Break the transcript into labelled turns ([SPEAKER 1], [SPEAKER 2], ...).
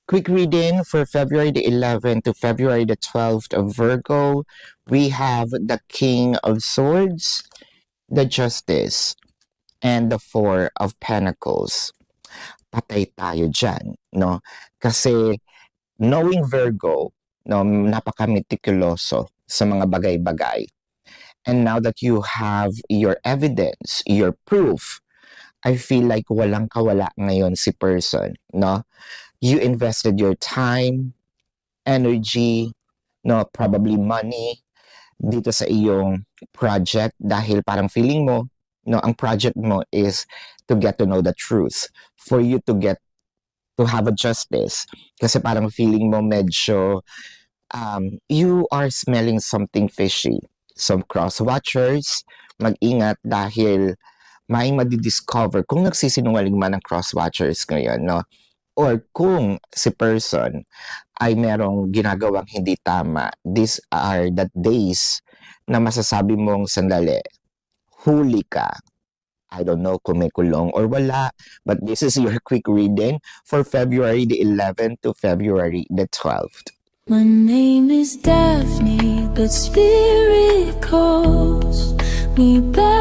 [SPEAKER 1] Quick reading for February the 11th to February the 12th of Virgo. We have the King of Swords, the Justice, and the Four of Pentacles. Patay tayo dyan, no? Kasi knowing Virgo, no, napaka-meticuloso sa mga bagay-bagay. And now that you have your evidence, your proof, I feel like walang kawala ngayon si person, no? You invested your time, energy, no, probably money dito sa iyong project dahil parang feeling mo, no, ang project mo is to get to know the truth, for you to get to have a justice. Kasi parang feeling mo medyo you are smelling something fishy. Some cross-watchers, mag-ingat dahil may madidiscover kung nagsisinungaling man ang cross-watchers ngayon, no? Or kung si person ay merong ginagawang hindi tama, these are the days na masasabi mong sandali, huli ka. I don't know kung may kulong or wala, but this is your quick reading for February the 11th to February the 12th.
[SPEAKER 2] My name is Daphne, but spirit calls me back.